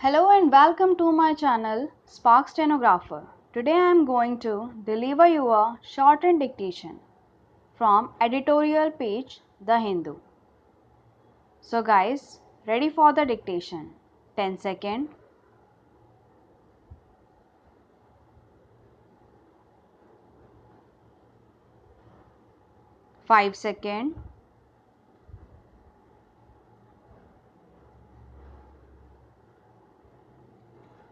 Hello and welcome to my channel Spark Stenographer. Today I am going to deliver you a shortened dictation from editorial page The Hindu. So guys, ready for the dictation. 10 second. Five second.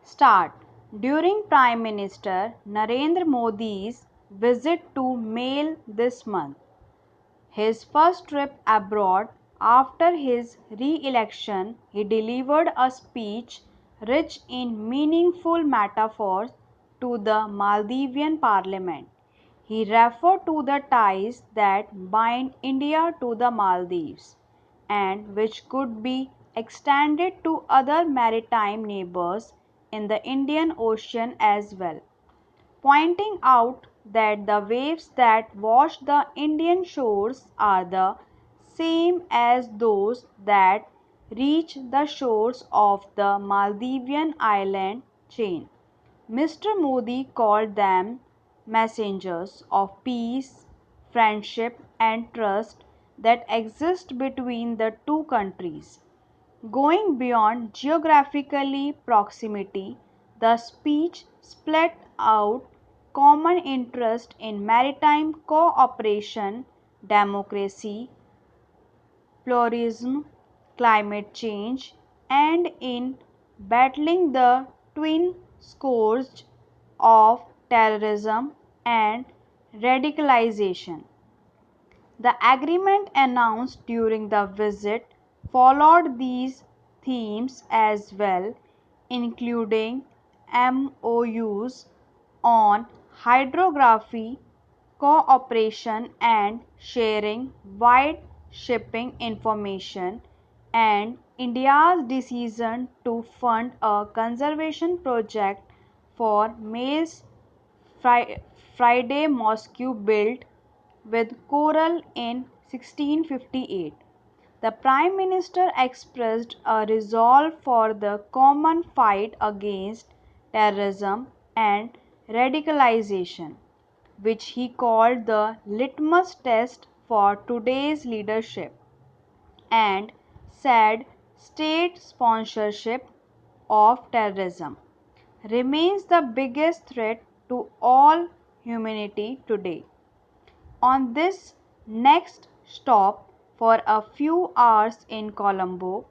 Start. During Prime Minister Narendra Modi's visit to Mail this month, his first trip abroad after his re-election, he delivered a speech rich in meaningful metaphors to the Maldivian parliament. He referred to the ties that bind India to the Maldives and which could be extended to other maritime neighbors in the Indian Ocean as well, pointing out that the waves that wash the Indian shores are the same as those that reach the shores of the Maldivian island chain. Mr. Modi called them messengers of peace, friendship, and trust that exist between the two countries. Going beyond geographically proximity, the speech spelled out common interest in maritime cooperation, democracy, pluralism, climate change, and in battling the twin scourge of terrorism and radicalization. The agreement announced during the visit followed these themes as well, including MOUs on hydrography, cooperation and sharing wide shipping information, and India's decision to fund a conservation project for maize Friday mosque built with coral in 1658. The Prime Minister expressed a resolve for the common fight against terrorism and radicalization, which he called the litmus test for today's leadership, and said state sponsorship of terrorism remains the biggest threat to all humanity today. On this next stop for a few hours in Colombo,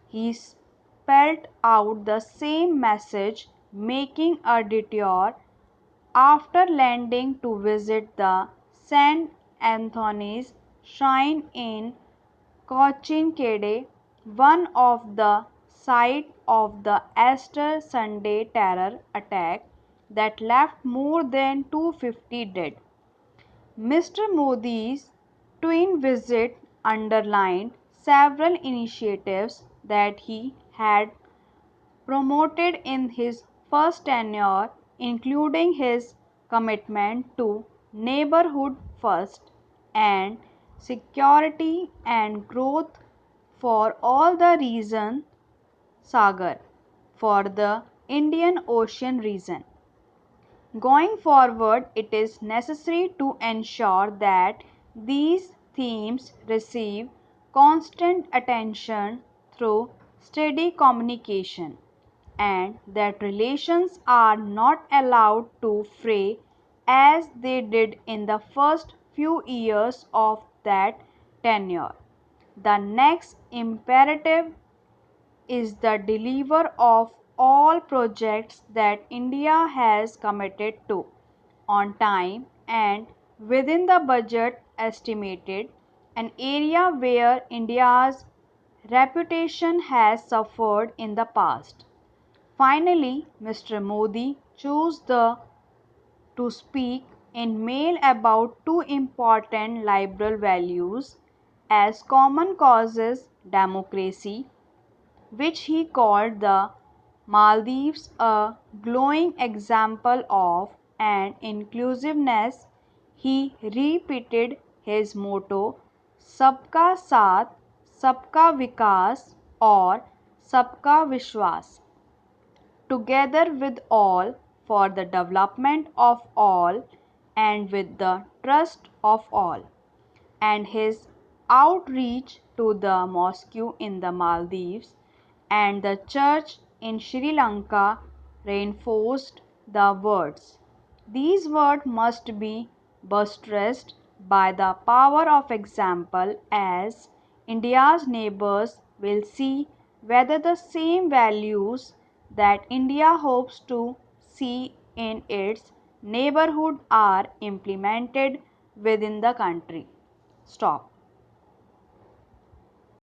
he spelled out the same message, making a detour after landing to visit the St. Anthony's Shrine in Cochin, one of the site of the Easter Sunday terror attack that left more than 250 dead. Mr. Modi's twin visit underlined several initiatives that he had promoted in his first tenure, including his commitment to neighborhood first and security and growth for all the region Sagar for the Indian Ocean region. Going forward, it is necessary to ensure that these themes receive constant attention through steady communication, and that relations are not allowed to fray as they did in the first few years of that tenure. The next imperative is the deliver of all projects that India has committed to on time and within the budget estimated, an area where India's reputation has suffered in the past. Finally, Mr. Modi chose to speak in Mail about two important liberal values as common causes: democracy, which he called the Maldives a glowing example of, and inclusiveness. He repeated his motto Sabka Saath, Sabka Vikas or Sabka Vishwas. together with all for the development of all and with the trust of all, and his outreach to the mosque in the Maldives and the church in Sri Lanka reinforced the words. These words must be buttressed by the power of example, as India's neighbors will see whether the same values that India hopes to see in its neighborhood are implemented within the country. Stop.